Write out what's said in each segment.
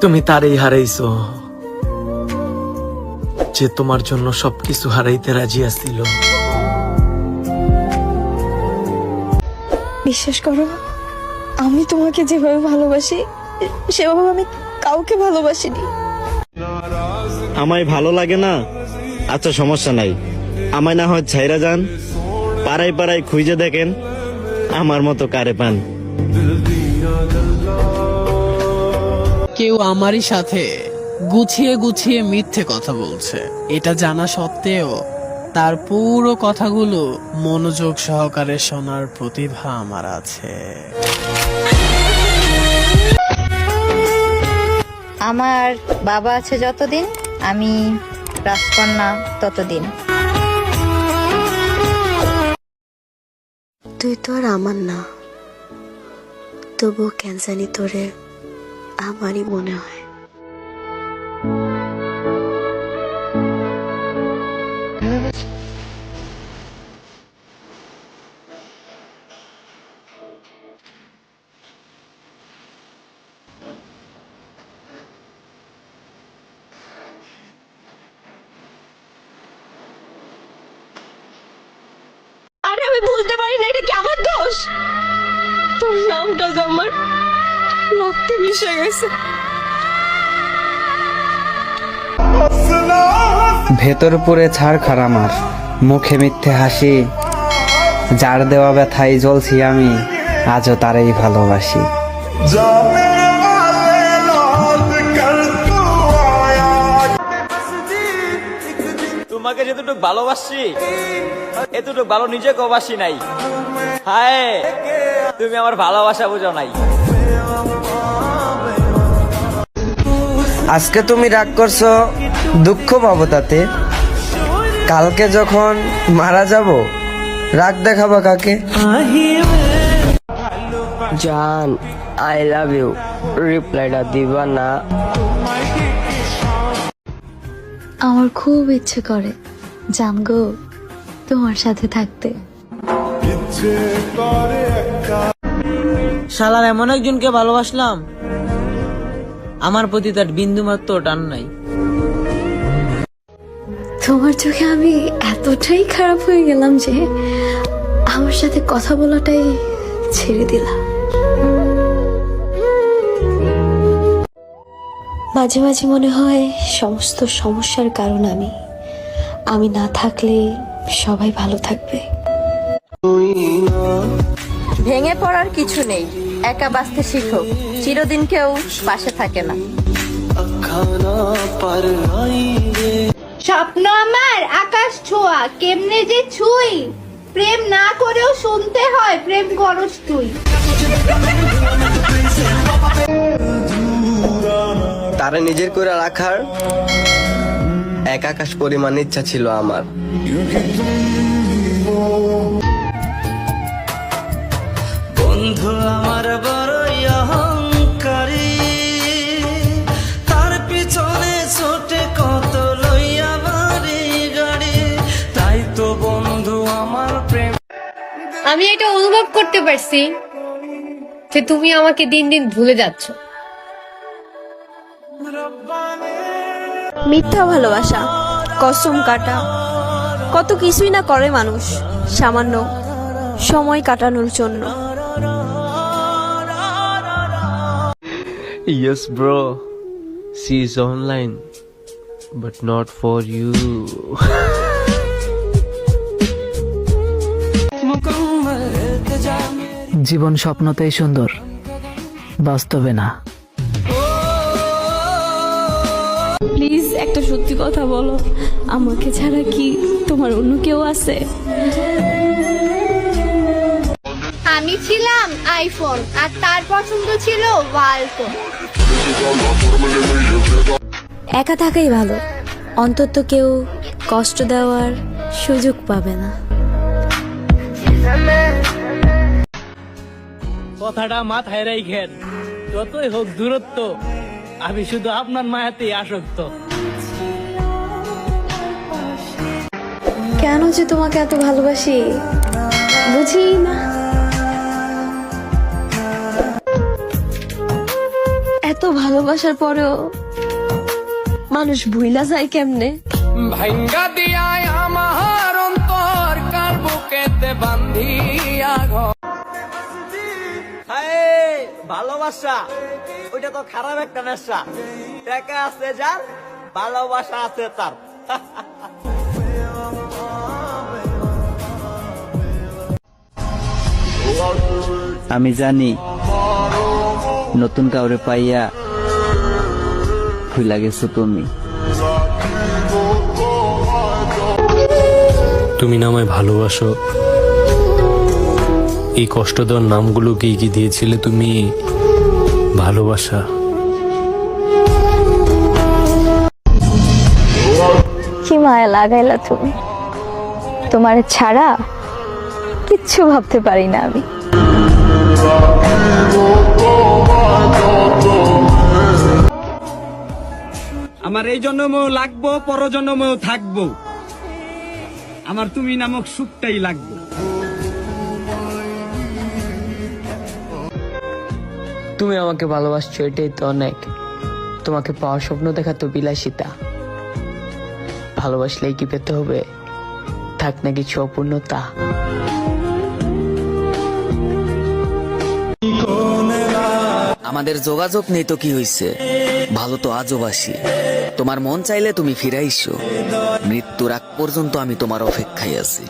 তুমি তারই হারাইছো যে তোমার জন্য সবকিছু হারাইতে রাজি আছিল। বিশ্বাস করো, আমি তোমাকে যেভাবে ভালোবাসি সেভাবে আমি কাউকে ভালোবাসিনি। আমায় ভালো লাগে না? আচ্ছা সমস্যা নাই, আমায় না হয় ছাইরা যান, পাড়ায় পাড়ায় খুঁজে দেখেন আমার মতো কারে পান। কেউ আমারই সাথে গুছিয়ে গুছিয়ে মিথ্যে কথা বলছে, এটা জানা সত্ত্বেও তার পুরো কথাগুলো মনোযোগ সহকারে শোনার প্রতিভা আমার আছে। আমার বাবা আছে যতদিন, আমি রাজকন্যা ততদিন। তুই তো আর আমার না, তবুও কেন জানি তোরে আমারই মনে হয়। আরে আমি বুঝতে পারি না, এটা কি আমার দোষ? তোর নামটা যে আমার রক্তে মিশে গেছে। ভেতর পুরে ছাড়খাড় আমার, মুখে মিথ্যে হাসি, যার দেওয়া ব্যথায় জ্বলছি আমি, আজও তারাই ভালোবাসি। তোমাকে যেতটুক ভালোবাসি এতটুক ভালো নিজেকেও বাসি নাই। হায়, তুমি আমার ভালোবাসা বুঝো নাই। আজকে তুমি রাগ করছো, দুঃখ পাবো তাতে, কালকে যখন মারা যাব রাগ দেখাবো কাকে? জান, আই লাভ ইউ, রিপ্লাইটা দিবা না? আমার খুব ইচ্ছে করে জানগো তোমার সাথে থাকতে। শালার এমন একজনকে ভালোবাসলাম, আমার প্রতি তার বিন্দু মাত্র টান নাই। তোমার চোখে আমি এতটাই খারাপ হয়ে গেলাম যে আমার সাথে কথা বলাটাই ছেড়ে দিলাম। মাঝে মাঝে মনে হয় সমস্ত সমস্যার কারণ আমি না থাকলে সবাই ভালো থাকবে। ভেঙে পড়ার কিছু নেই, একা বাঁচতে শিখো, চিরদিন কেউ পাশে থাকে না। স্বপ্ন আমার আকাশ ছোঁয়া, কেমনে যে ছুঁই, প্রেম না করেও শুনতে হয় প্রেম করস তুই। তারা নিজের করে রাখার এক আকাশ পরিমাণ ইচ্ছা ছিল আমার। বন্ধু আমার বড়ই অহংকারী, তার পিছনে ছোটে কত লইয়া বাড়ি গাড়ি, তাই তো বন্ধু আমার প্রেম। আমি এটা অনুভব করতে পারছি যে তুমি আমাকে দিন দিন ভুলে যাচ্ছ। মিথ্যা ভালোবাসা, কসম কাটা, কত কিছুই না করে মানুষ সামান্য সময় কাটানোর জন্য। Yes bro, she is online but not for you. জীবন স্বপ্নতেই সুন্দর, বাস্তবে না। প্লিজ একটা সত্যি কথা বলো, আমাকে ছাড়া কি তোমার অন্য কেউ আছে? আমি ছিলাম আইফোন আর তার পছন্দ ছিল ওয়ালফোন। একা থাকাই ভালো, অন্তত কেউ কষ্ট দেওয়ার সুযোগ পাবে না। কথাটা মাথায় রাখেন, যতই হোক দূরত্ব, আমি শুধু আপনার মায়াতেই আসক্ত। কেন যে তোমাকে এত ভালোবাসি বুঝি না। এত ভালোবাসার পরেও মানুষ ভুইলা যায় কেমনে? ভাঙ্গা দিয়ায় আমার অন্তর কার বুকেতে বান্ধিয়া ঘর। হায় ভালোবাসা ওইটা তো খারাপ একটা নেশা। টাকা আছে যার, ভালোবাসা আছে তার। আমি জানি নতুন কাউরে পাইয়া ভুলা গেছো তুমি। তুমি না আমায় ভালোবাসো, এই কষ্ট দেওয়ার নামগুলো কি কি দিয়েছিলে তুমি? ভালোবাসা। কি মায়া লাগাইলা তুমি, তোমার ছাড়া কিচ্ছু ভাবতে পারি না আমি। আমার এই জন্মও লাগবো, পরজন্মও থাকবো, আমার তুমি নামক সুখটাই লাগবে। তুমি আমাকে ভালোবাসছো, এটাই তো অনেক। তোমাকে পাওয়ার স্বপ্ন দেখা তো বিলাসিতা। ভালোবাসলেই কি পেতে হবে? থাক না কিছু অপূর্ণতা। আমাদের যোগাযোগ নেই তো কি হইছে, ভালো তো আজও বাসি। তোমার মন চাইলে তুমি ফিরাইছো, মৃত্যুর আগ পর্যন্ত আমি তোমার অপেক্ষায় আছি।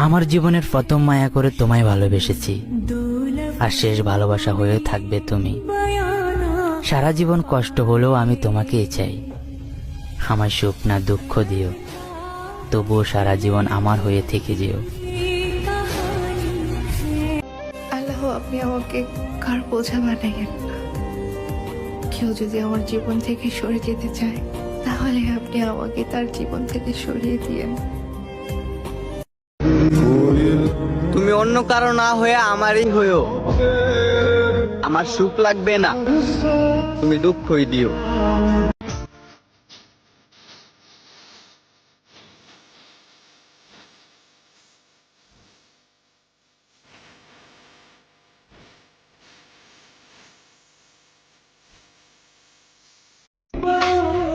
আমার জীবনের প্রথম মায়া করে তোমায় ভালোবেসেছি, আর শেষ ভালোবাসা হয়ে থাকবে তুমি। সারা জীবন কষ্ট হলেও আমি তোমাকেই চাই। আমার সুখ না দুঃখ দিও, তবুও সারা জীবন আমার হয়ে থেকে যেও। আল্লাহ, আপনি আমাকে কার বোঝা বানাইয়েন না। কেউ যদি আমার জীবন থেকে সরে যেতে চায়, তাহলে আপনি আমাকে তার জীবন থেকে সরিয়ে দিয়েন। তুমি অন্য কারো না হয়ে আমারই হয়েও। আমার সুখ লাগবে না, তুমি দুঃখই দিও।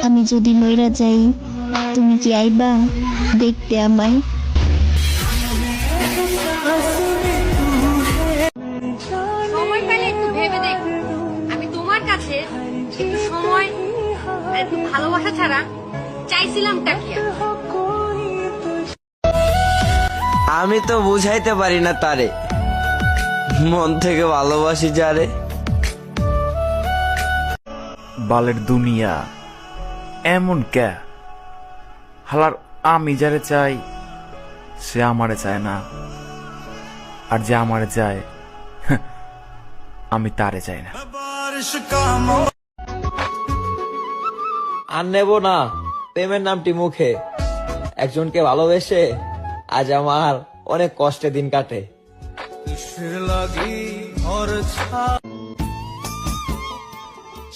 আমি যদি মইরা যাই, তুমি কি আইবা দেখতে আমায়? সময় পেলে একটু ভেবে দেখ, আমি তোমার কাছে একটু সময় আর একটু ভালোবাসা ছাড়া চাইছিলামটা কি? আমি তো বুঝাইতে পারি না তারে, মন থেকে ভালোবাসি যারে। বালের দুনিয়া এমন কে, হালার আমি যারে চাই সে আমারে চায় না, আর যে আমারে চায় আমি তারে চাই না। আর নেব না প্রেমের নামটি মুখে, একজনকে ভালোবেসে আজ আমার অনেক কষ্টে দিন কাটে।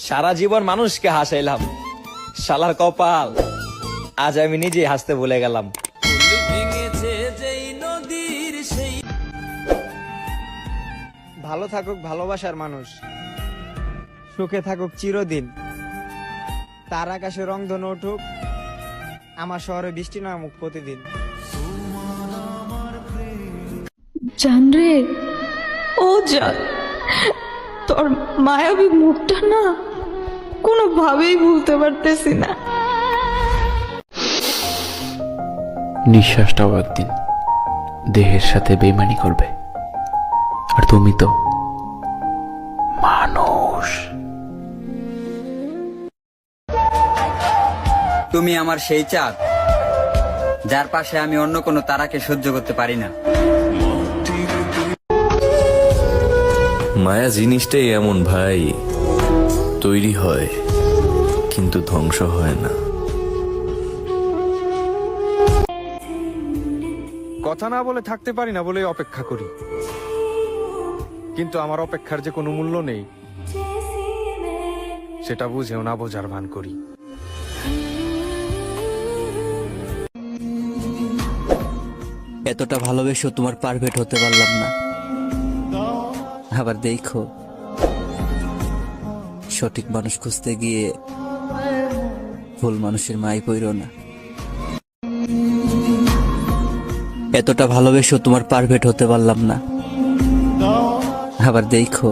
সারা জীবন মানুষকে হাসাইলাম, শালার কপাল আজ আমি নিজে হাসতে ভুলে গেলাম। ভালো থাকুক ভালোবাসার মানুষ, সুখে থাকুক চিরদিন, তার আকাশে রংধনু উঠুক, আমার শহরে বৃষ্টি নামুক প্রতিদিন। জান রে, ও জান, তোর মায়াবী মুখটা না কোনোভাবেই ভুলতে পারতেছি না। নিঃশ্বাসটাও একদিন দেহের সাথে বেইমানি করবে, আর তুমি তো মানুষ। তুমি আমার সেই চাঁদ, যার পাশে আমি অন্য কোনো তারাকে সহ্য করতে পারি না। মায়া জিনিসটাই এমন ভাই, তৈরি হয় কিন্তু ধ্বংস হয় না। কথা না বলে থাকতে পারি না বলে অপেক্ষা করি, কিন্তু আমার অপেক্ষার যে কোনো মূল্য নেই সেটা বুঝেও না বোঝার ভান করি। এত এতটা ভালোবেসেও তোমার পারফেক্ট হতে পারলাম না। আবার দেখো, সঠিক মানুষ খুঁজতে গিয়ে ভুল মানুষের মাই পইরো না। এতটা ভালোবেসেও তোমার পারফেক্ট হতে পারলাম না। আবার দেখো,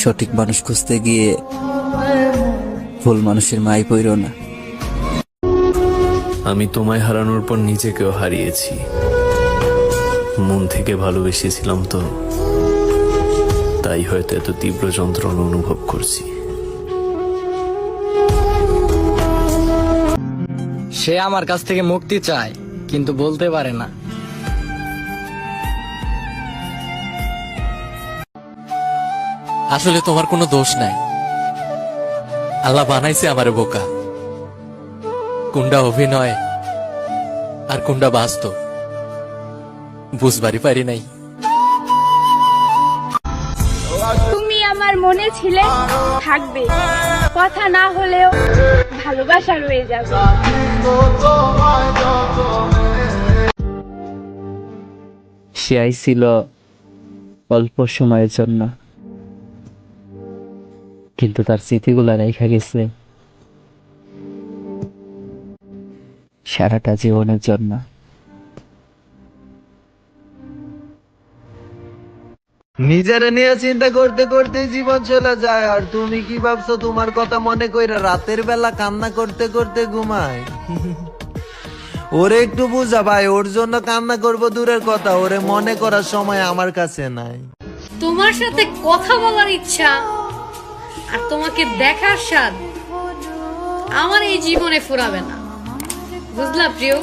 সঠিক মানুষ খুঁজতে গিয়ে ভুল মানুষের মাই পইরো না। আমি তোমায় হারানোর পর নিজেকেও হারিয়েছি। মন থেকে ভালোবেসেছিলাম তো, তাই হয়তো এত তীব্র যন্ত্রণা অনুভব করছি। সে আমার কাছ থেকে মুক্তি চায়, কিন্তু বলতে পারে না। আসলে তোমার কোনো দোষ নাই। আল্লাহ বানাইছে আমারে বোকা। কোনটা অভিনয় আর কোনটা বাস্তব বুঝবারই পারি নাই। তুমি আমার মনে ছিলে, থাকবে, কথা না হলেও ভালোবাসা রয়ে যাবে। সে আইছিল অল্প সময়ের জন্য, কিন্তু তার স্মৃতিগুলা রেখা গেছে সারাটা জীবনের জন্য। নিজেরে নিয়ে চিন্তা করতে করতে জীবন চলে যায়, আর তুমি কি ভাবছো তোমার কথা মনে কইরা রাতের বেলা কান্না করতে করতে ঘুমায়? ওরে একটু বুঝা ভাই, ওর জন্য কান্না করবো দূরের কথা, ওরে মনে করার সময় আমার কাছে নাই। তোমার সাথে কথা বলার ইচ্ছা আর তোমাকে দেখার স্বাদ আমার এই জীবনে ফুরাবে না, বুঝলা প্রিয়?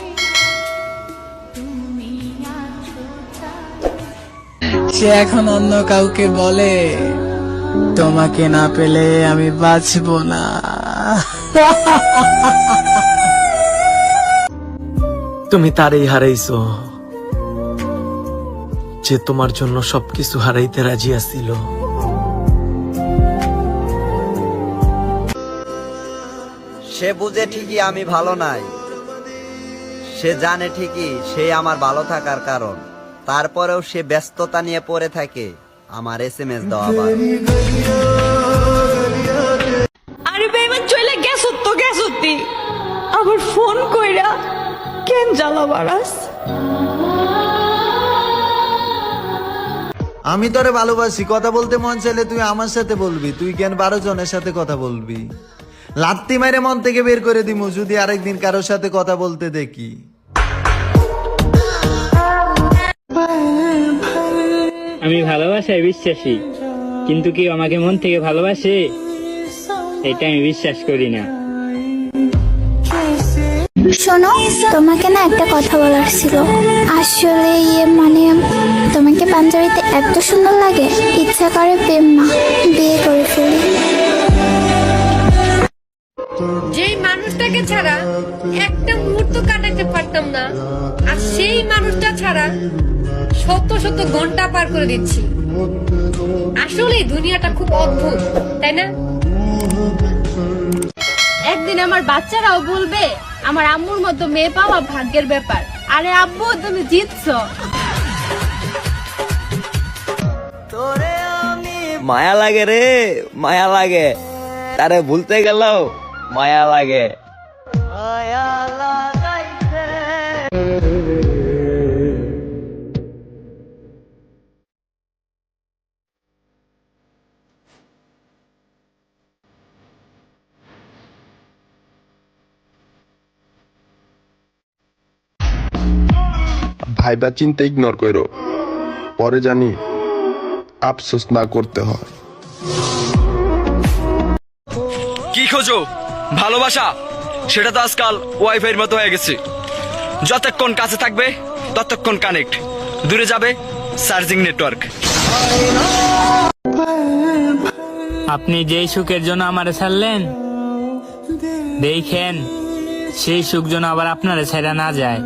সে এখন অন্য কাউকে বলে তোমাকে না পেলে আমি বাঁচবো না। তুমি তারই হারাইছো যে তোমার জন্য সবকিছু হারাইতে রাজি আছিল। সে বুঝে ঠিকই আমি ভালো নাই, সে জানে ঠিকই সে আমার ভালো থাকার কারণ, তারপরেও সে ব্যস্ততা নিয়ে পড়ে থাকে আমার SMS দেওয়া। আরে বেমান চলে গেছ তো গেছতি, আবার ফোন কইরা কেন জ্বালা বাড়াস? আমি তোরে ভালোবাসি, কথা বলতে মন চাইলে তুই আমার সাথে বলবি, তুই কেন 12 জনের সাথে কথা বলবি? লাত্তি মাইরে মন থেকে বের করে দিমু যদি আরেকদিন কারোর সাথে কথা বলতে দেখি। আমি ভালোবাসায় বিশ্বাসী, কিন্তু কেউ আমাকে মন থেকে ভালোবাসে এটা আমি বিশ্বাস করি না। শোনো, তোমাকে না একটা কথা বলার ছিল। আসলে মানে তোমাকে পাঞ্জাবিতে এত সুন্দর লাগে, ইচ্ছা করে প্রেম না বিয়ে করে ফেলি। যেই মানুষটাকে ছাড়া একটা মুহূর্ত কাটাতে পারতাম না, আর সেই মানুষটা ছাড়া শত শত ঘন্টা পার করে দিচ্ছি। আসলে দুনিয়াটা খুব অদ্ভুত, তাই না? একদিন আমার বাচ্চারাও বলবে আমার আম্মুর মতো মেয়ে পাওয়া ভাগ্যের ব্যাপার। আরে আব্বু, তুমি জিতছো। মায়া লাগে রে, মায়া লাগে, তারে ভুলতে গেলেও মায়া লাগে। ভাইবা চিন্তা ইগনোর করো, পরে জানি আফসোস না করতে হয়। কি খোঁজো? ভালোবাসা? সেটা তো আজকাল ওয়াইফাইয়ের মতো হয়ে গেছে। যতক্ষণ কাছে থাকবে ততক্ষণ কানেক্ট, দূরে যাবে চার্জিং নেটওয়ার্ক। আপনি যেই সুখের জন্য আমারে ছাড়লেন, দেখেন সেই সুখ যেন আবার আপনারে ছেড়ে না যায়।